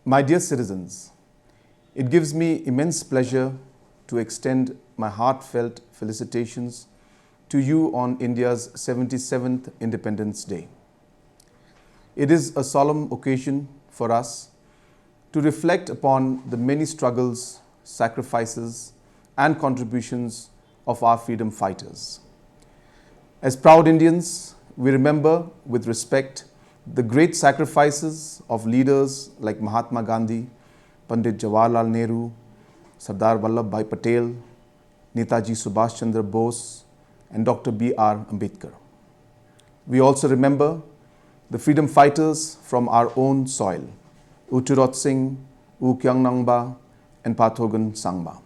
My dear citizens, it gives me immense pleasure to extend my heartfelt felicitations to you on India's 77th Independence Day. It is a solemn occasion for us to reflect upon the many struggles, sacrifices, and contributions of our freedom fighters. As proud Indians, we remember with respect the great sacrifices of leaders like Mahatma Gandhi, Pandit Jawaharlal Nehru, Sardar Vallabhbhai Patel, Netaji Subhash Chandra Bose, and Dr. B.R. Ambedkar. We also remember the freedom fighters from our own soil, U Tirot Singh, U Kyang Nangba, and Pathogan Sangma.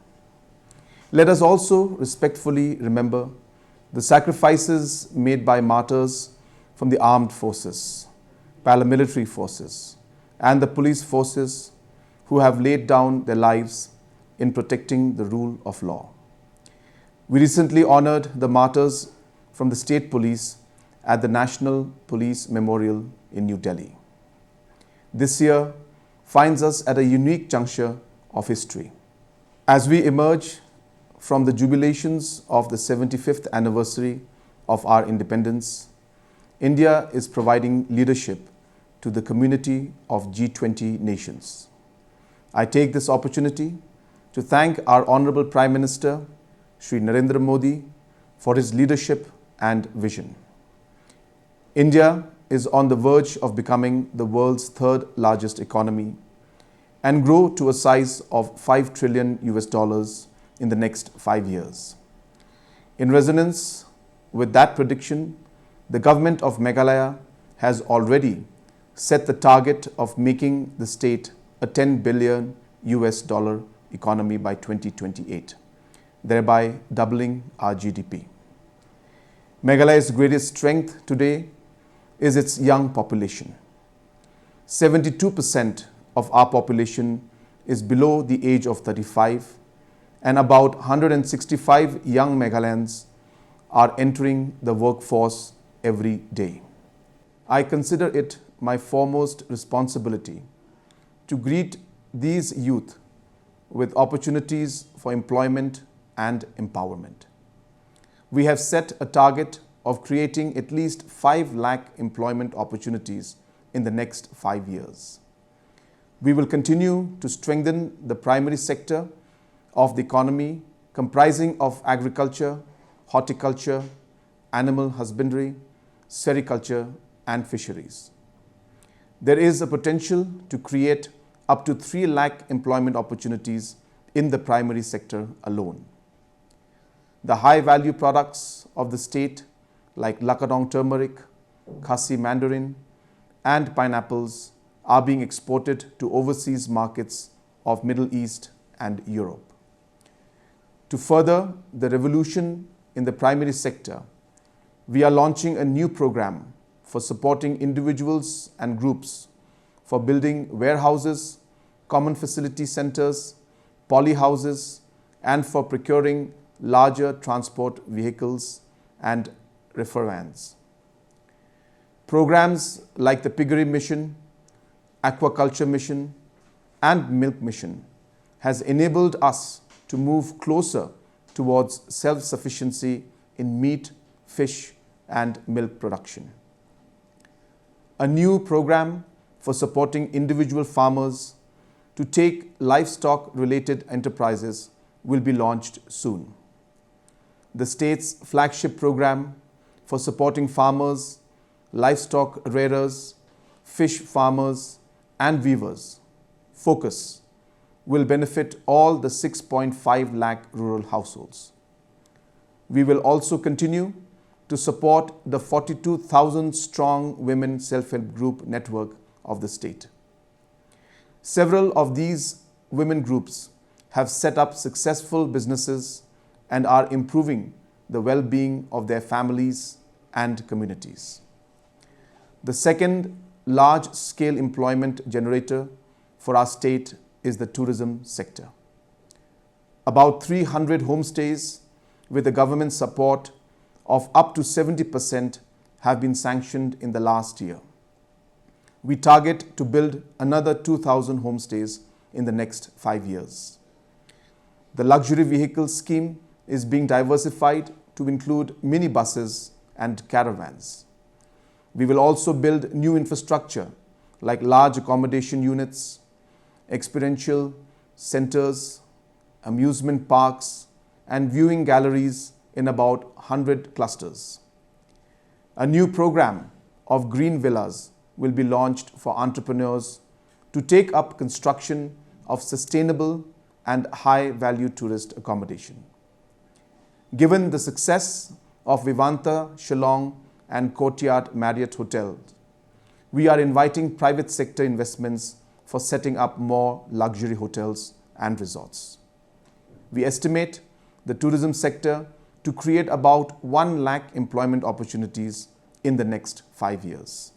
Let us also respectfully remember the sacrifices made by martyrs from the armed forces, paramilitary forces, and the police forces who have laid down their lives in protecting the rule of law. We recently honored the martyrs from the state police at the National Police Memorial in New Delhi. This year finds us at a unique juncture of history. As we emerge from the jubilations of the 75th anniversary of our independence, India is providing leadership to the community of G20 nations. I take this opportunity to thank our Honorable Prime Minister, Shri Narendra Modi, for his leadership and vision. India is on the verge of becoming the world's third largest economy and grow to a size of $5 trillion in the next 5 years. In resonance with that prediction, the government of Meghalaya has already set the target of making the state a $10 billion economy by 2028, thereby doubling our GDP. Meghalaya's greatest strength today is its young population. 72% of our population is below the age of 35, and about 165 young Meghalayans are entering the workforce every day. I consider it my foremost responsibility to greet these youth with opportunities for employment and empowerment. We have set a target of creating at least 5 lakh employment opportunities in the next 5 years. We will continue to strengthen the primary sector of the economy comprising of agriculture, horticulture, animal husbandry, sericulture, and fisheries. There is a potential to create up to 3 lakh employment opportunities in the primary sector alone. The high-value products of the state like Lakadong turmeric, Khasi mandarin, and pineapples are being exported to overseas markets of Middle East and Europe. To further the revolution in the primary sector, we are launching a new program for supporting individuals and groups for building warehouses, common facility centers, polyhouses, and for procuring larger transport vehicles and reefer vans. Programs like the Piggery Mission, Aquaculture Mission, and Milk Mission has enabled us to move closer towards self-sufficiency in meat, fish, and milk production. A new program for supporting individual farmers to take livestock-related enterprises will be launched soon. The state's flagship program for supporting farmers, livestock rearers, fish farmers, and weavers, Focus, will benefit all the 6.5 lakh rural households. We will also continue to support the 42,000 strong women self-help group network of the state. Several of these women groups have set up successful businesses and are improving the well-being of their families and communities. The second large-scale employment generator for our state is the tourism sector. About 300 homestays with the government support of up to 70% have been sanctioned in the last year. We target to build another 2,000 homestays in the next 5 years. The luxury vehicle scheme is being diversified to include minibuses and caravans. We will also build new infrastructure like large accommodation units, experiential centers, amusement parks, and viewing galleries in about 100 clusters. A new program of green villas will be launched for entrepreneurs to take up construction of sustainable and high-value tourist accommodation. Given the success of Vivanta, Shillong, and Courtyard Marriott Hotels, we are inviting private sector investments for setting up more luxury hotels and resorts. We estimate the tourism sector to create about 1 lakh employment opportunities in the next 5 years.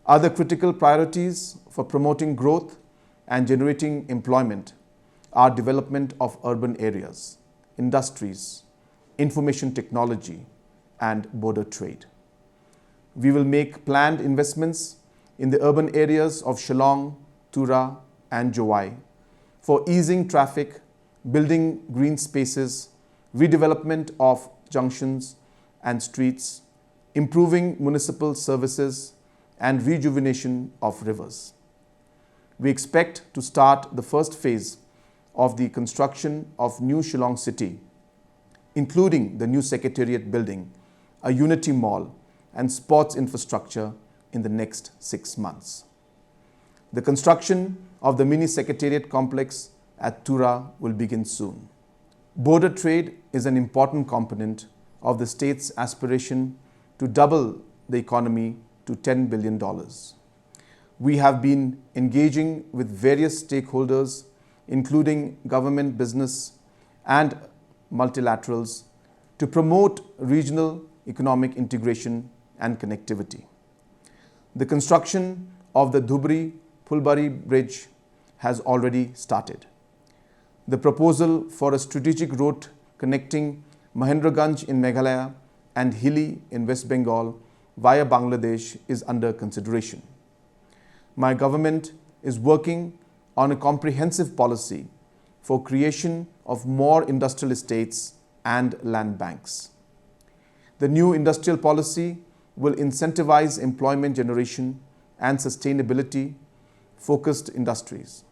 Other critical priorities for promoting growth and generating employment are development of urban areas, industries, information technology, and border trade. We will make planned investments in the urban areas of Shillong, Tura, and Jowai for easing traffic, building green spaces, redevelopment of junctions and streets, improving municipal services, and rejuvenation of rivers. We expect to start the first phase of the construction of New Shillong City, including the new Secretariat building, a Unity Mall, and sports infrastructure in the next 6 months. The construction of the mini Secretariat complex at Tura will begin soon. Border trade is an important component of the state's aspiration to double the economy to $10 billion. We have been engaging with various stakeholders, including government, business, and multilaterals, to promote regional economic integration and connectivity. The construction of the Dhubri-Phulbari Bridge has already started. The proposal for a strategic route connecting Mahendraganj in Meghalaya and Hili in West Bengal via Bangladesh is under consideration. My government is working on a comprehensive policy for creation of more industrial estates and land banks. The new industrial policy will incentivize employment generation and sustainability-focused industries.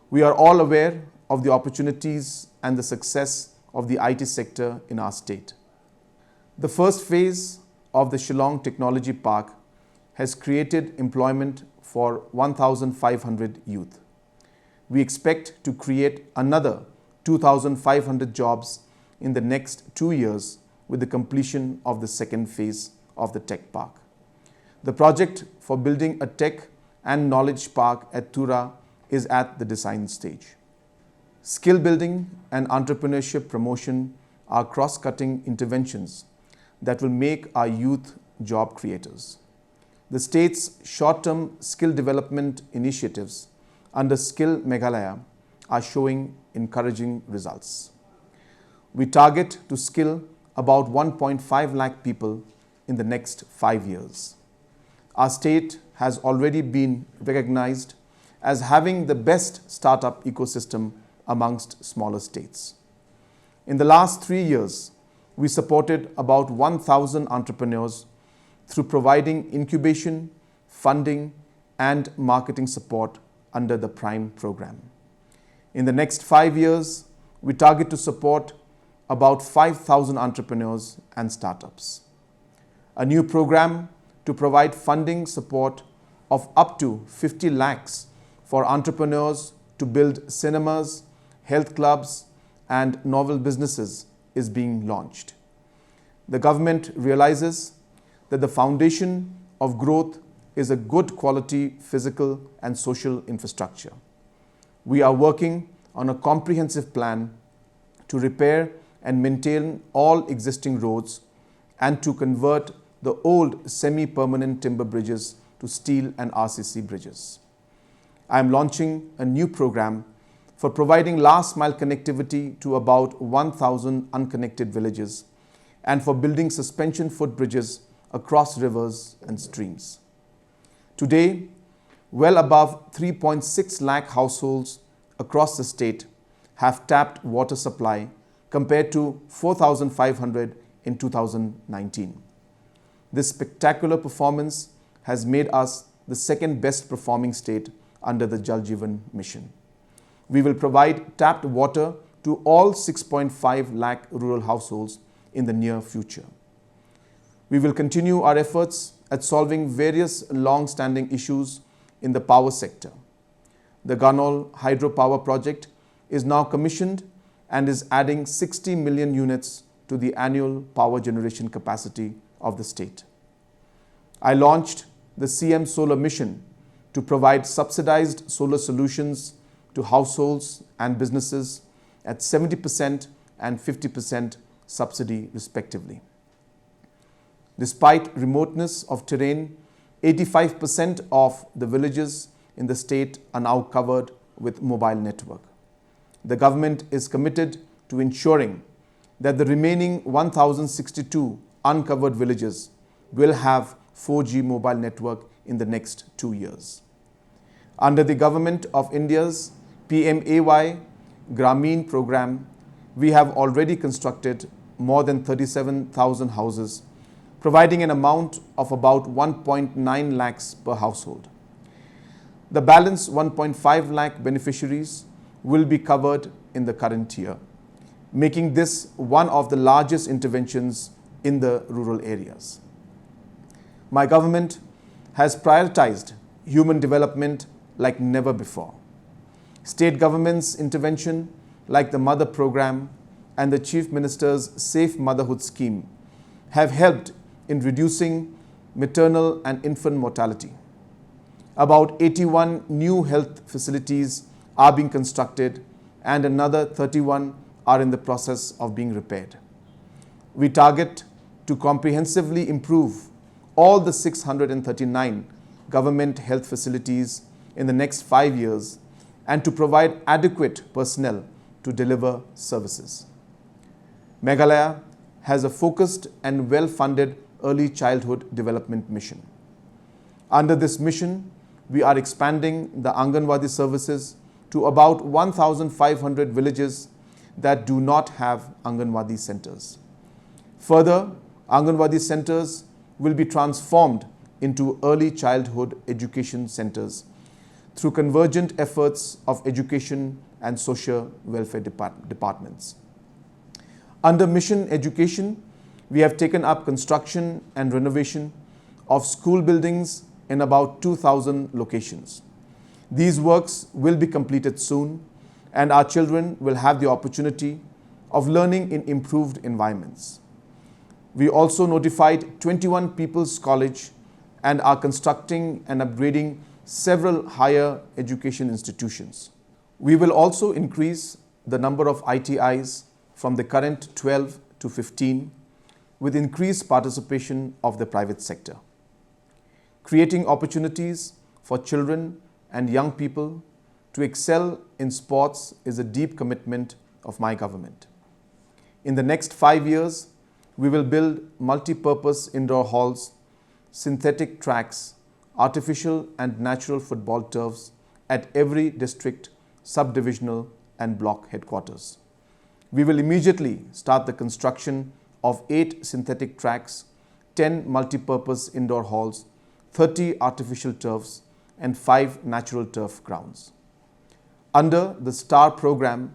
We are all aware of the opportunities and the success of the IT sector in our state. The first phase of the Shillong Technology Park has created employment for 1,500 youth. We expect to create another 2,500 jobs in the next 2 years with the completion of the second phase of the tech park. The project for building a tech and knowledge park at Tura is at the design stage. Skill building and entrepreneurship promotion are cross-cutting interventions that will make our youth job creators. The state's short-term skill development initiatives under Skill Meghalaya are showing encouraging results. We target to skill about 1.5 lakh people in the next 5 years. Our state has already been recognized as having the best startup ecosystem amongst smaller states. In the last 3 years, we supported about 1,000 entrepreneurs through providing incubation, funding, and marketing support under the Prime program. In the next 5 years, we target to support about 5,000 entrepreneurs and startups. A new program to provide funding support of up to 50 lakhs for entrepreneurs to build cinemas, health clubs, and novel businesses is being launched. The government realizes that the foundation of growth is a good quality physical and social infrastructure. We are working on a comprehensive plan to repair and maintain all existing roads and to convert the old semi-permanent timber bridges to steel and RCC bridges. I am launching a new program for providing last mile connectivity to about 1,000 unconnected villages and for building suspension footbridges across rivers and streams. Today, well above 3.6 lakh households across the state have tapped water supply compared to 4,500 in 2019. This spectacular performance has made us the second best performing state under the Jal Jeevan mission. We will provide tapped water to all 6.5 lakh rural households in the near future. We will continue our efforts at solving various long-standing issues in the power sector. The Ganol hydropower project is now commissioned and is adding 60 million units to the annual power generation capacity of the state. I launched the CM Solar Mission to provide subsidized solar solutions to households and businesses at 70% and 50% subsidy respectively. Despite remoteness of terrain, 85% of the villages in the state are now covered with mobile network. The government is committed to ensuring that the remaining 1,062 uncovered villages will have 4G mobile network in the next 2 years. Under the Government of India's PMAY Grameen program, we have already constructed more than 37,000 houses, providing an amount of about 1.9 lakhs per household. The balance 1.5 lakh beneficiaries will be covered in the current year, making this one of the largest interventions in the rural areas. My government has prioritized human development like never before. State government's intervention like the Mother Program and the Chief Minister's Safe Motherhood Scheme have helped in reducing maternal and infant mortality. About 81 new health facilities are being constructed and another 31 are in the process of being repaired. We target to comprehensively improve all the 639 government health facilities in the next 5 years and to provide adequate personnel to deliver services. Meghalaya has a focused and well-funded early childhood development mission. Under this mission, we are expanding the Anganwadi services to about 1,500 villages that do not have Anganwadi centers. Further, Anganwadi centers will be transformed into early childhood education centers through convergent efforts of education and social welfare departments. Under Mission Education, we have taken up construction and renovation of school buildings in about 2,000 locations. These works will be completed soon, and our children will have the opportunity of learning in improved environments. We also notified 21 People's College and are constructing and upgrading several higher education institutions. We will also increase the number of ITIs from the current 12 to 15 with increased participation of the private sector. Creating opportunities for children and young people to excel in sports is a deep commitment of my government. In the next 5 years, we will build multi-purpose indoor halls, synthetic tracks, artificial and natural football turfs at every district, subdivisional and block headquarters. We will immediately start the construction of 8 synthetic tracks, 10 multi-purpose indoor halls, 30 artificial turfs and 5 natural turf grounds. Under the STAR program,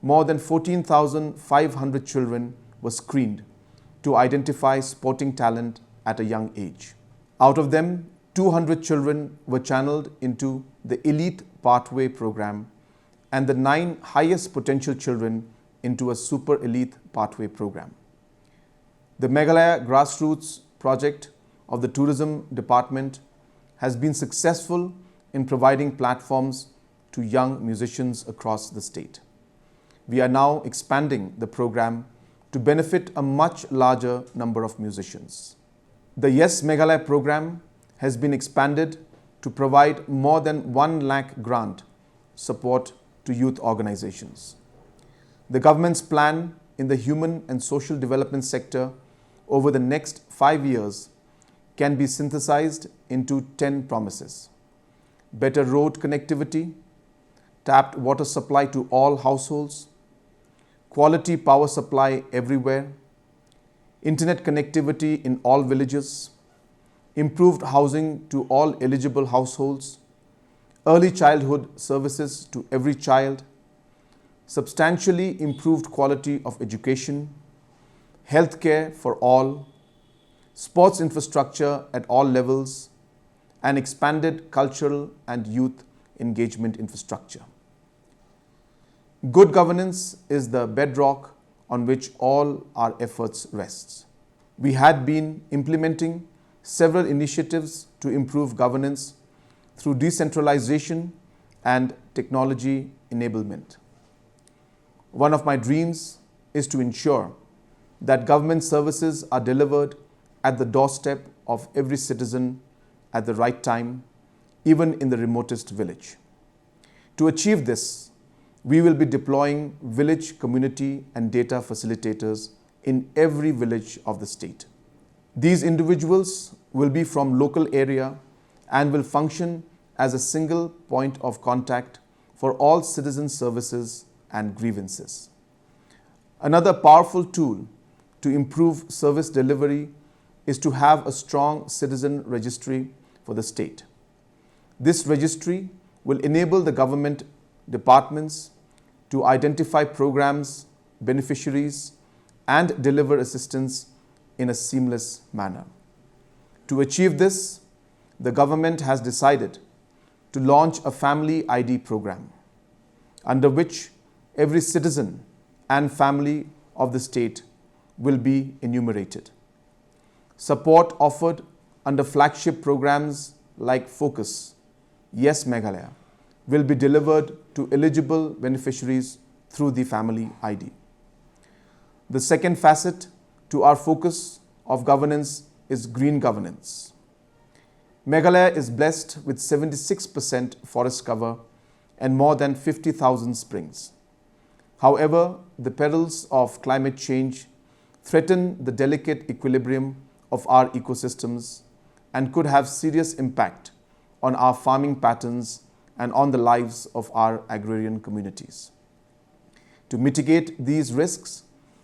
more than 14,500 children were screened to identify sporting talent at a young age. Out of them, 200 children were channeled into the Elite Pathway program and the 9 highest potential children into a Super Elite Pathway program. The Meghalaya Grassroots project of the Tourism Department has been successful in providing platforms to young musicians across the state. We are now expanding the program to benefit a much larger number of musicians. The Yes Meghalaya program has been expanded to provide more than 1 lakh grant support to youth organizations. The government's plan in the human and social development sector over the next 5 years can be synthesized into 10 promises. Better road connectivity, tapped water supply to all households, quality power supply everywhere, internet connectivity in all villages, improved housing to all eligible households, early childhood services to every child, substantially improved quality of education, healthcare for all, sports infrastructure at all levels, and expanded cultural and youth engagement infrastructure. Good governance is the bedrock on which all our efforts rests. We had been implementing several initiatives to improve governance through decentralization and technology enablement. One of my dreams is to ensure that government services are delivered at the doorstep of every citizen at the right time, even in the remotest village. To achieve this, we will be deploying village community and data facilitators in every village of the state. These individuals will be from local area and will function as a single point of contact for all citizen services and grievances. Another powerful tool to improve service delivery is to have a strong citizen registry for the state. This registry will enable the government departments to identify programs, beneficiaries, and deliver assistance in a seamless manner. To achieve this, the government has decided to launch a family ID program, under which every citizen and family of the state will be enumerated. Support offered under flagship programs like Focus, Yes Meghalaya, will be delivered to eligible beneficiaries through the family ID. The second facet to our focus of governance is green governance. Meghalaya is blessed with 76% forest cover and more than 50,000 springs. However, the perils of climate change threaten the delicate equilibrium of our ecosystems and could have serious impact on our farming patterns and on the lives of our agrarian communities. To mitigate these risks,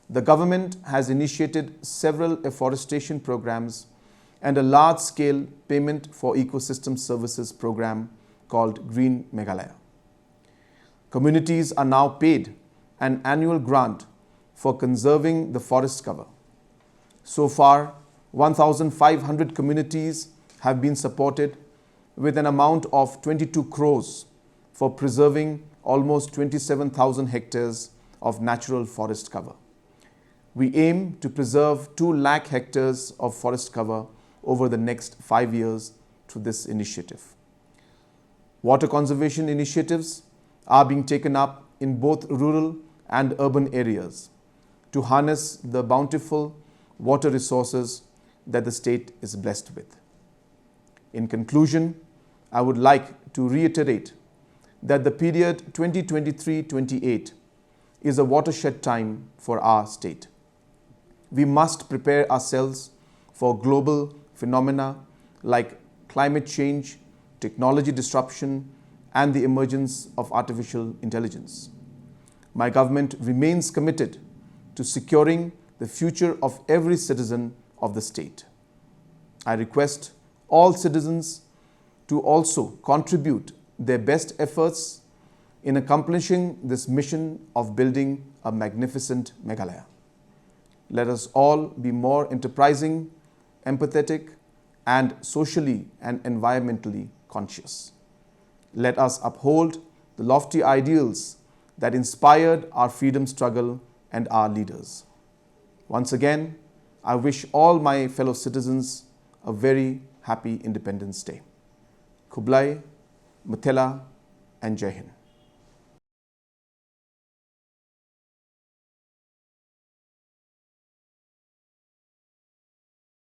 the government has initiated several afforestation programs and a large-scale payment for ecosystem services program called Green Meghalaya. Communities are now paid an annual grant for conserving the forest cover. So far, 1,500 communities have been supported with an amount of 22 crores for preserving almost 27,000 hectares of natural forest cover. We aim to preserve 2 lakh hectares of forest cover over the next 5 years through this initiative. Water conservation initiatives are being taken up in both rural and urban areas to harness the bountiful water resources that the state is blessed with. In conclusion, I would like to reiterate that the period 2023-28 is a watershed time for our state. We must prepare ourselves for global phenomena like climate change, technology disruption, and the emergence of artificial intelligence. My government remains committed to securing the future of every citizen of the state. I request all citizens to also contribute their best efforts in accomplishing this mission of building a magnificent Meghalaya. Let us all be more enterprising, empathetic, and socially and environmentally conscious. Let us uphold the lofty ideals that inspired our freedom struggle and our leaders. Once again, I wish all my fellow citizens a very happy Independence Day. Kublai, Mithila, and Jai Hind.